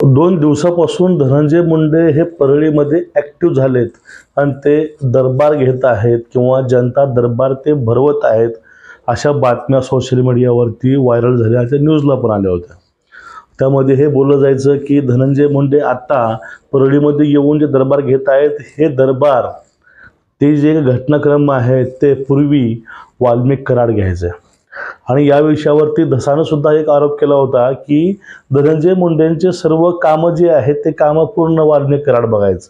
2 दिवसापासून धनंजय मुंडे हे परळीमध्ये ॲक्टिव्ह झालेत आणि ते दरबार घेत आहेत किंवा जनता दरबार ते भरवत आहेत, अशा बातम्या सोशल मीडियावरती व्हायरल झाल्या, त्या न्यूजला पण आल्या होत्या. त्यामध्ये हे बोललं जायचं की धनंजय मुंडे आता परळीमध्ये येऊन जे दरबार घेत आहेत, हे दरबार ते जे घटनाक्रम आहे ते पूर्वी वाल्मिक कराड घ्यायचे. आणि या विषयावरती धसानं सुद्धा एक आरोप केला होता की धनंजय मुंडेंचे सर्व कामं जे आहेत ते कामं पूर्ण वाल्मिक कराड बघायचं,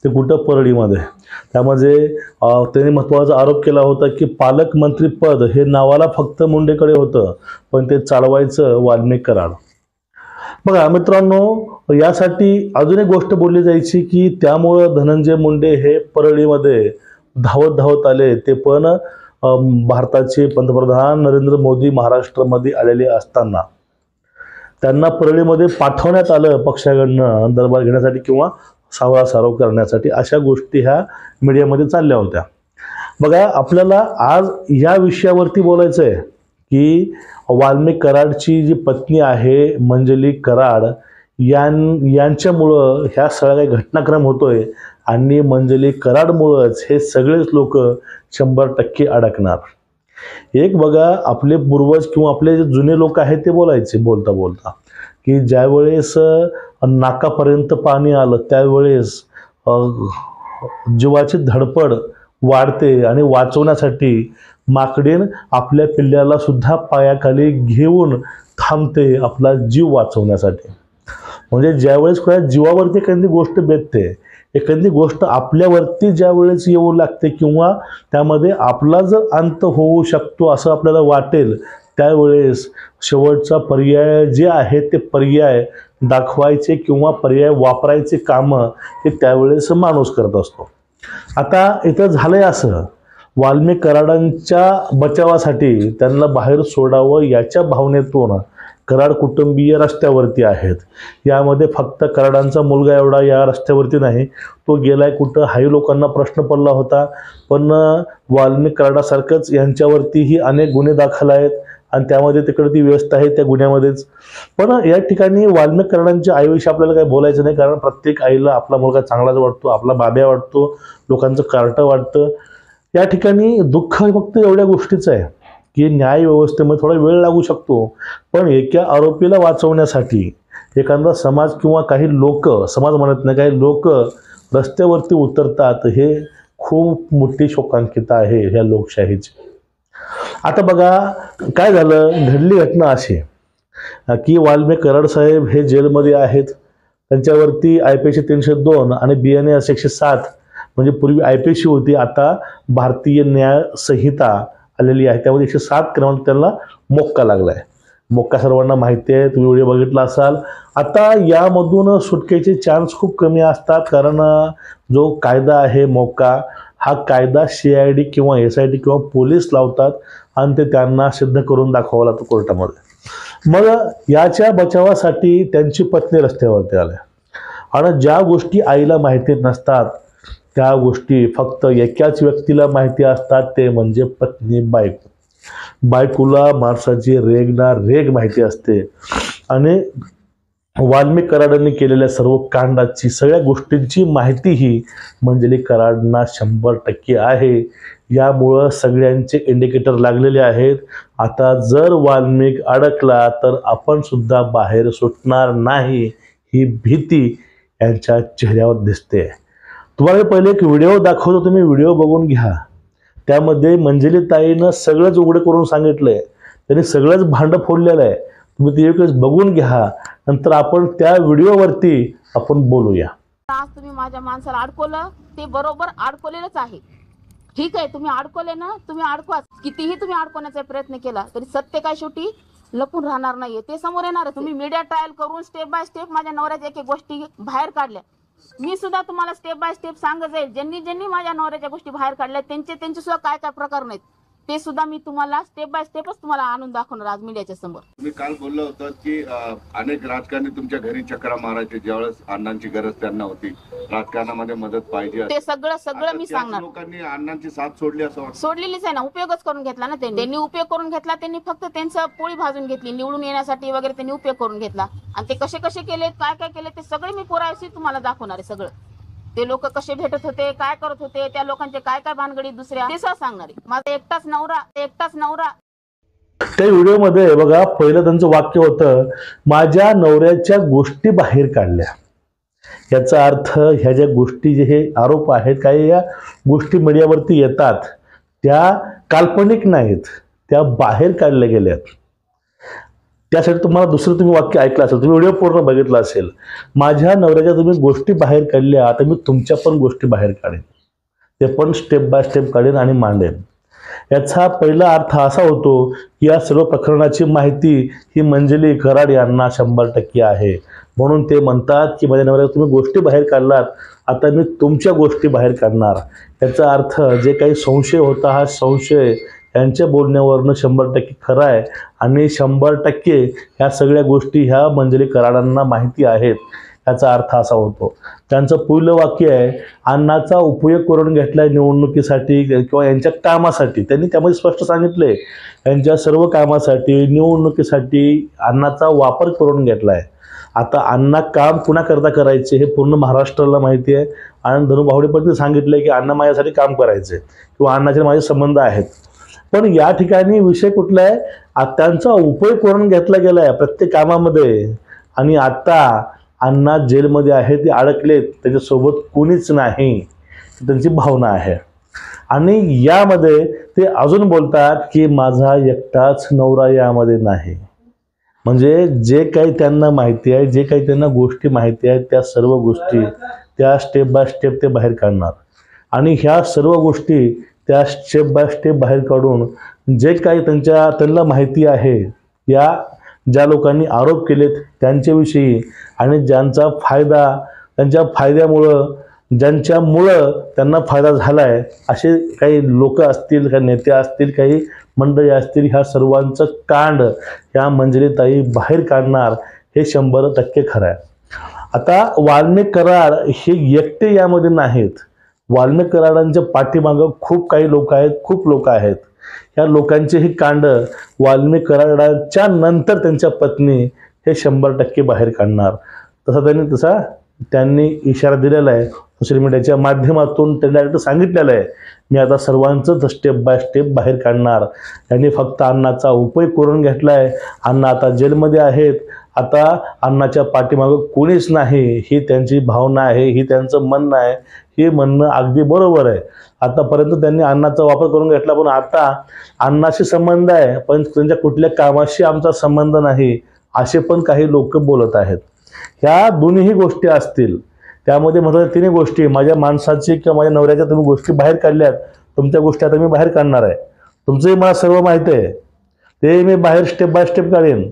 ते कुठं परळीमध्ये. त्यामध्ये त्यांनी महत्त्वाचा आरोप केला होता की पालकमंत्रीपद हे नावाला फक्त मुंडेकडे होतं, पण ते चालवायचं वाल्मिक कराड. बघा मित्रांनो, यासाठी अजून एक गोष्ट बोलली जायची की त्यामुळं धनंजय मुंडे हे परळीमध्ये धावत धावत आले, ते पण भारताचे पंतप्रधान नरेंद्र मोदी महाराष्ट्रामध्ये आलेले असताना त्यांना परळीमध्ये पाठवण्यात आलं पक्षाकडनं दरबार घेण्यासाठी किंवा सावळा सारव करण्यासाठी. अशा गोष्टी ह्या मीडियामध्ये चालल्या होत्या. बघा, आपल्याला आज या विषयावरती बोलायचं आहे की वाल्मिक कराडची जी पत्नी आहे मंजली कराड यांच्यामुळं ह्या सगळ्या घटनाक्रम होतोय आणि मंजली कराडमुळंच हे सगळेच लोक 100% अडकणार. एक बघा, आपले पूर्वज किंवा आपले जे जुने लोक आहेत ते बोलायचे बोलता बोलता की ज्यावेळेस नाकापर्यंत पाणी आलं त्यावेळेस जीवाची धडपड वाढते आणि वाचवण्यासाठी माकडीण आपल्या पिल्ल्याला सुद्धा पायाखाली घेऊन थांबते आपला जीव वाचवण्यासाठी. म्हणजे ज्यावेळेस कोणा जीवावरती एखादी गोष्ट बेतते, एखादी गोष्ट आपल्यावरती ज्यावेळेस येऊ लागते किंवा त्यामध्ये आपला जर अंत होऊ शकतो असं आपल्याला वाटेल, त्यावेळेस शेवटचा पर्याय जे आहे ते पर्याय दाखवायचे किंवा पर्याय वापरायचे कामं हे त्यावेळेस माणूस करत असतो. आता इथं झालंय असं, वाल्मिक कराडांच्या बचावासाठी त्यांना बाहेर सोडावं याच्या भावनेतून कराड कुटुंबीय रस्त्यावरती आहेत. यामध्ये फक्त कराडांचा मुलगा एवढा या रस्त्यावरती नाही, तो गेलाय कुठं हाही लोकांना प्रश्न पडला होता. पण वाल्मिक कराडासारखंच यांच्यावरतीही अनेक गुन्हे दाखल आहेत आणि त्यामध्ये तिकडे ती व्यस्त आहे त्या गुन्ह्यामध्येच. पण या ठिकाणी वाल्मिक कराडांच्या आईविषयी आपल्याला काही बोलायचं नाही, कारण प्रत्येक आईला आपला मुलगा चांगलाच वाटतो, आपला बाब्या वाटतो, लोकांचं कार्टं वाटतं. या ठिकाणी दुःख फक्त एवढ्या गोष्टीचं आहे की न्याय व्यवस्थेमध्ये थोडा वेळ लागू शकतो, पण एका आरोपीला वाचवण्यासाठी एखादा समाज किंवा काही लोक, समाज म्हणत नाही, काही लोक रस्त्यावरती उतरतात, हे खूप मोठी शोकांकिता आहे ह्या लोकशाहीची. आता बघा काय झालं, घडली घटना अशी की वाल्मिक कराड साहेब हे जेलमध्ये आहेत. त्यांच्यावरती IPC 302 आणि BNAS 107 म्हणजे पूर्वी IPC होती, आता भारतीय न्याय संहिता आलेली आहे, त्यामध्ये 107 क्रमांक त्यांना मोक्का लागलाय. मोक्का सर्वांना माहिती आहे, तुम्ही व्हिडिओ बघितला असाल. आता यामधून सुटकेचे चान्स खूप कमी असतात, कारण जो कायदा आहे मोक्का, हा कायदा CID किंवा SIT किंवा पोलीस लावतात आणि ते त्यांना सिद्ध करून दाखवावं लागतं कोर्टामध्ये. मग याच्या बचावासाठी त्यांची पत्नी रस्त्यावरती आल्या आणि ज्या गोष्टी आईला माहिती नसतात त्या गोष्टी फक्त एकाच व्यक्तीला माहिती असतात, ते म्हणजे पत्नी बायको. बायकोला माणसाची रेग ना रेग माहिती असते आणि वाल्मिक कराडांनी केलेल्या सर्व कांडाची, सगळ्या गोष्टींची माहिती ही मंजली कराडांना 100% आहे. यामुळं सगळ्यांचे इंडिकेटर लागलेले आहेत. आता जर वाल्मिक अडकला तर आपण सुद्धा बाहेर सुटणार नाही, ही भीती यांच्या चेहऱ्यावर दिसते. तुम्हाला पहिले एक व्हिडिओ दाखवतो, तुम्ही व्हिडिओ बघून घ्या. त्यामध्ये मंजलीताईनं सगळंच उघड करून सांगितलंय, त्यांनी सगळंच भांडं फोडलेलं आहे. तुम्ही ते एकच बघून घ्या, नंतर आपण त्या व्हिडिओवरती आपण बोलूया. आज तुम्ही माझ्या माणसाला अडकवलं, ते बरोबर अडकवलेलंच आहे. ठीक आहे, तुम्ही अडकवले ना, तुम्ही अडकवा. कितीही तुम्ही अडकवण्याचा प्रयत्न केला तरी सत्य काय शेवटी लपून राहणार नाहीये, ते समोर येणार आहे. तुम्ही मीडिया ट्रायल करून स्टेप बाय स्टेप माझ्या नवऱ्याच्या एक एक गोष्टी बाहेर काढल्या. मी सुद्धा तुम्हाला स्टेप बाय स्टेप सांगत जाईल, ज्यांनी ज्यांनी माझ्या नवऱ्याच्या गोष्टी बाहेर काढल्या त्यांचे सुद्धा काय काय प्रकार नाहीत. ते सुद्धा मी तुम्हाला स्टेप बाय स्टेपच तुम्हाला आणून दाखवणार आज मीडियाच्या समोर. तुम्ही काल बोलला होता की अनेक राजकारणी तुमच्या घरी चक्रा मारायचे ज्यावेळेस अण्णांची गरज त्यांना होती, राजकारणामध्ये मदत पाहिजे. ते सगळं मी सांगणार. लोकांनी अण्णांची साथ सोडली असं वाटतं. सोडलेलीच आहे ना, उपयोगच करून घेतला ना त्यांनी उपयोग करून घेतला. त्यांनी फक्त त्यांचं पोळी भाजून घेतली, निवडून येण्यासाठी वगैरे त्यांनी उपयोग करून घेतला. आणि ते कसे कसे केले, काय केले ते सगळे मी पुराव्याशी तुम्हाला दाखवणार आहे. सगळं ते लोक कसे भेटत होते, काय करत होते, त्या लोकांचे काय भानगडी दुसऱ्या ते सह सांगणार आहे. माझा एकटाच नवरा. त्या व्हिडिओमध्ये बघा, पहिलं त्यांचं वाक्य होतं, माझ्या नवऱ्याच्या गोष्टी बाहेर काढल्या. याचा अर्थ ह्या ज्या गोष्टी जे हे आरोप आहेत, काही या गोष्टी मीडियावरती येतात त्या काल्पनिक नाहीत, त्या बाहेर काढल्या गेल्यात. त्यासाठी तुम्हाला दुसरं तुम्ही वाक्य ऐकलं असेल, तुम्ही व्हिडिओ पूर्ण बघितला असेल, माझ्या नवऱ्याच्या तुम्ही गोष्टी बाहेर काढल्या, आता मी तुमच्या पण गोष्टी बाहेर काढेन, ते पण स्टेप बाय स्टेप काढेन आणि मांडेन. याचा पहिला अर्थ असा होतो की या सर्व प्रकरणाची माहिती ही मंजिली कराड यांना 100% आहे. म्हणून ते म्हणतात की माझ्या नवऱ्याच्या तुम्ही गोष्टी बाहेर काढलात, आता मी तुमच्या गोष्टी बाहेर काढणार. याचा अर्थ जे काही संशय होता, हा संशय यांच्या बोलण्यावरनं 100% खरा आहे आणि 100% ह्या सगळ्या गोष्टी ह्या मंजिली कराडांना माहिती आहेत. याचा अर्थ असा होतो. त्यांचं पहिलं वाक्य आहे, अण्णाचा उपयोग करून घेतलाय निवडणुकीसाठी किंवा यांच्या कामासाठी. त्यांनी त्यामध्ये स्पष्ट सांगितले, यांच्या सर्व कामासाठी निवडणुकीसाठी अण्णाचा वापर करून घेतलाय. आता अण्णा काम कुणाकरता करायचे हे पूर्ण महाराष्ट्राला माहिती आहे. आणि धनु भावडे पण सांगितलंय की अण्णा माझ्यासाठी काम करायचे किंवा अण्णाचे माझे संबंध आहेत. पण या ठिकाणी विषय कुठला आहे, त्यांचा उपयोग करून घेतला गेलाय प्रत्येक कामामध्ये. आणि आता अण्णा जेलमध्ये आहे, ते अडकलेत, त्याच्यासोबत कोणीच नाही, त्यांची भावना आहे. आणि यामध्ये ते अजून बोलतात की माझा एकटाच नवरा यामध्ये नाही. म्हणजे जे काही त्यांना माहिती आहे, जे काही त्यांना गोष्टी माहिती आहेत, त्या सर्व गोष्टी त्या स्टेप बाय स्टेप ते बाहेर काढणार. आणि ह्या सर्व गोष्टी त्या स्टेप बाय स्टेप बाहेर काढून जे काही त्यांना माहिती आहे, या ज्या लोकांनी आरोप केलेत त्यांच्याविषयी आणि ज्यांचा फायदा, त्यांच्या फायद्यामुळं, ज्यांच्यामुळं त्यांना फायदा झाला आहे, असे काही लोक असतील, काही नेते असतील, काही मंडळी असतील, ह्या सर्वांचं कांड ह्या मंजिरीताई बाहेर काढणार, हे 100% खरं आहे. आता वाल्मिक कराड हे एकटे यामध्ये नाहीत. वाल्मिक कराडांच्या पाठीमागं खूप काही लोक आहेत, खूप लोक आहेत. या लोकांचे ही कांड वाल्मिक कराडाच्या नंतर त्यांच्या पत्नी हे 100% बाहेर काढणार. त्यांनी इशारा दिलेला आहे, सोशल मीडियाच्या माध्यमातून ते डायरेक्ट सांगितलेलं आहे, मी आता सर्वांचंच स्टेप बाय स्टेप बाहेर काढणार. त्यांनी फक्त अण्णाचा उपयोग करून घेतला आहे. अण्णा आता जेलमध्ये आहेत, आता अण्णाच्या पाठीमागं कोणीच नाही, ही त्यांची भावना आहे, ही त्यांचं म्हणणं आहे. हे म्हणणं अगदी बरोबर आहे. आतापर्यंत त्यांनी अण्णाचा वापर करून घेतला, पण आता अण्णाशी संबंध आहे, पण त्यांच्या कुठल्या कामाशी आमचा संबंध नाही, असे पण काही लोक बोलत आहेत. ह्या दोन्ही गोष्टी असतील, त्यामध्ये महत्त्वाच्या 3 गोष्टी, माझ्या माणसाची किंवा माझ्या नवऱ्याच्या तुम्ही गोष्टी बाहेर काढल्यात, तुमच्या गोष्टी आता मी बाहेर काढणार आहे. तुमचंही मला सर्व माहिती आहे, ते मी बाहेर स्टेप बाय स्टेप काढेन.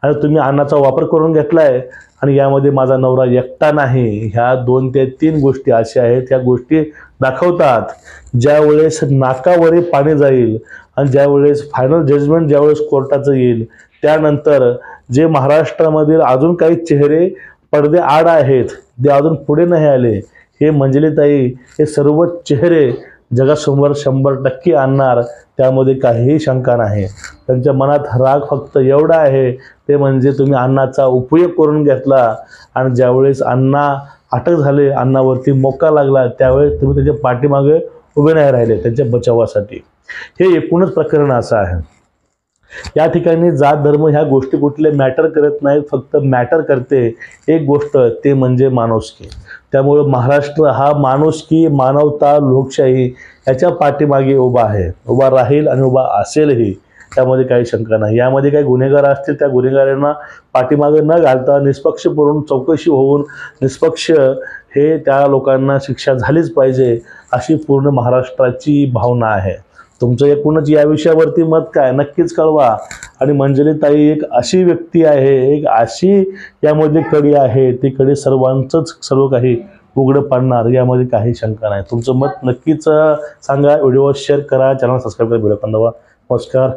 आणि तुम्ही अण्णाचा वापर करून घेतलाय आणि यामध्ये माझा नवरा एकटा नाही. ह्या 2 ते 3 गोष्टी अशा आहेत, ह्या गोष्टी दाखवतात ज्यावेळेस नाकावरी पाणी जाईल आणि ज्यावेळेस फायनल जजमेंट ज्यावेळेस कोर्टाचं येईल, त्यानंतर जे महाराष्ट्रामधील अजून काही चेहरे पडदे आड आहेत, ते अजून पुढे नाही आले, हे मंजिलीताई हे सर्व चेहरे जगासमोर 100% आणणार, त्यामध्ये काहीही शंका नाही. त्यांच्या मनात राग फक्त एवढा आहे, ते म्हणजे तुम्ही अण्णाचा उपयोग करून घेतला आणि ज्यावेळेस अण्णा अटक झाले, अण्णावरती मोका लागला, त्यावेळेस तुम्ही त्याच्या पाठीमागे उभे नाही राहिले त्यांच्या बचावासाठी. हे एकूणच प्रकरण असं आहे. या ठिकाणी जात धर्म ह्या गोष्टी कुठले मॅटर करत नाहीत, फक्त मॅटर करते एक गोष्ट, ते म्हणजे माणुसकी. त्यामुळे महाराष्ट्र हा माणुसकी, मानवता, लोकशाही याच्या पाठीमागे उभा आहे, उभा राहील आणि उभा असेलही, त्यामध्ये काही शंका नाही. यामध्ये काही गुन्हेगार असतील, त्या गुन्हेगारांना पाठीमागे न घालता निष्पक्ष करून चौकशी होऊन निष्पक्ष हे त्या लोकांना शिक्षा झालीच पाहिजे, अशी पूर्ण महाराष्ट्राची भावना आहे. तुमचं एकूणच या विषयावरती मत काय, नक्कीच कळवा. आणि मंजिरीताई एक अशी व्यक्ती आहे, एक अशी यामध्ये कडी आहे, ती कडी सर्वांचंच सर्व काही उघडं पडणार यामध्ये काही शंका नाही. तुमचं मत नक्कीच सांगा. व्हिडिओ शेअर करा, चॅनल सबस्क्राईब करा, बेल आयकॉन दाबा. नमस्कार.